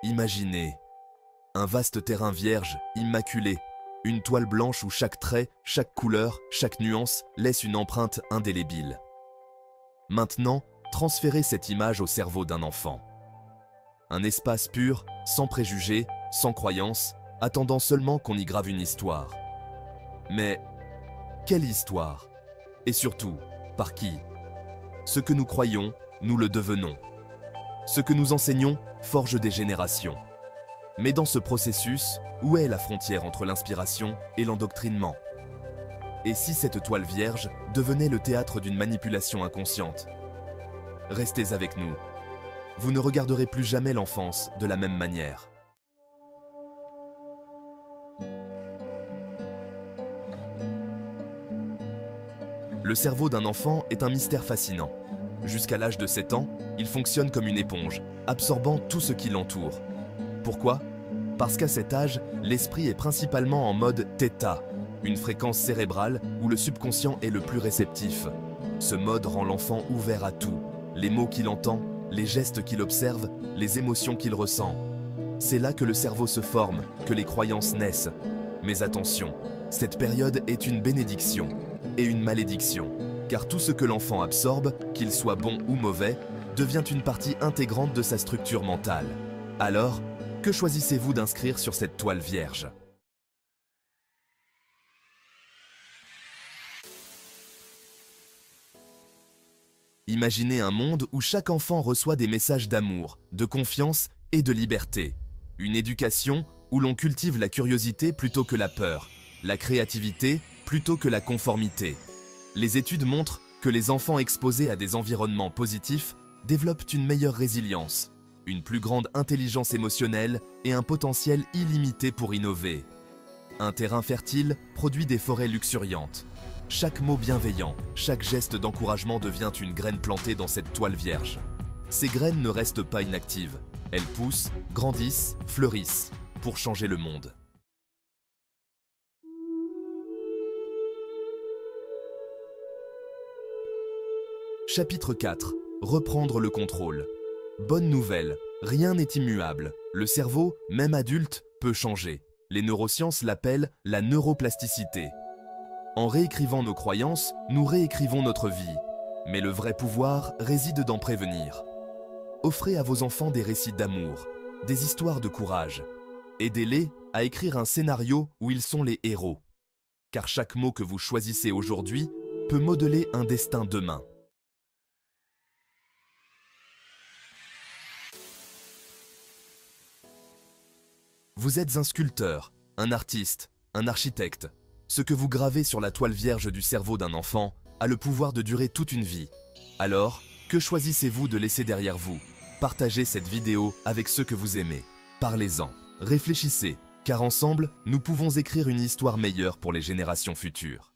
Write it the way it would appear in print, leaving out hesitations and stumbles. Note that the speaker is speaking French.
Imaginez un vaste terrain vierge, immaculé, une toile blanche où chaque trait, chaque couleur, chaque nuance laisse une empreinte indélébile. Maintenant, transférez cette image au cerveau d'un enfant. Un espace pur, sans préjugés, sans croyances, attendant seulement qu'on y grave une histoire. Mais quelle histoire? Et surtout, par qui? Ce que nous croyons, nous le devenons. Ce que nous enseignons forge des générations. Mais dans ce processus, où est la frontière entre l'inspiration et l'endoctrinement? Et si cette toile vierge devenait le théâtre d'une manipulation inconsciente? Restez avec nous. Vous ne regarderez plus jamais l'enfance de la même manière. Le cerveau d'un enfant est un mystère fascinant. Jusqu'à l'âge de 7 ans, il fonctionne comme une éponge, absorbant tout ce qui l'entoure. Pourquoi? Parce qu'à cet âge, l'esprit est principalement en mode θ, une fréquence cérébrale où le subconscient est le plus réceptif. Ce mode rend l'enfant ouvert à tout, les mots qu'il entend, les gestes qu'il observe, les émotions qu'il ressent. C'est là que le cerveau se forme, que les croyances naissent. Mais attention, cette période est une bénédiction et une malédiction, car tout ce que l'enfant absorbe, qu'il soit bon ou mauvais, devient une partie intégrante de sa structure mentale. Alors, que choisissez-vous d'inscrire sur cette toile vierge? Imaginez un monde où chaque enfant reçoit des messages d'amour, de confiance et de liberté. Une éducation où l'on cultive la curiosité plutôt que la peur, la créativité plutôt que la conformité. Les études montrent que les enfants exposés à des environnements positifs développent une meilleure résilience, une plus grande intelligence émotionnelle et un potentiel illimité pour innover. Un terrain fertile produit des forêts luxuriantes. Chaque mot bienveillant, chaque geste d'encouragement devient une graine plantée dans cette toile vierge. Ces graines ne restent pas inactives. Elles poussent, grandissent, fleurissent pour changer le monde. Chapitre 4. Reprendre le contrôle. Bonne nouvelle, rien n'est immuable. Le cerveau, même adulte, peut changer. Les neurosciences l'appellent la neuroplasticité. En réécrivant nos croyances, nous réécrivons notre vie. Mais le vrai pouvoir réside dans prévenir. Offrez à vos enfants des récits d'amour, des histoires de courage. Aidez-les à écrire un scénario où ils sont les héros. Car chaque mot que vous choisissez aujourd'hui peut modeler un destin demain. Vous êtes un sculpteur, un artiste, un architecte. Ce que vous gravez sur la toile vierge du cerveau d'un enfant a le pouvoir de durer toute une vie. Alors, que choisissez-vous de laisser derrière vous? Partagez cette vidéo avec ceux que vous aimez. Parlez-en, réfléchissez, car ensemble, nous pouvons écrire une histoire meilleure pour les générations futures.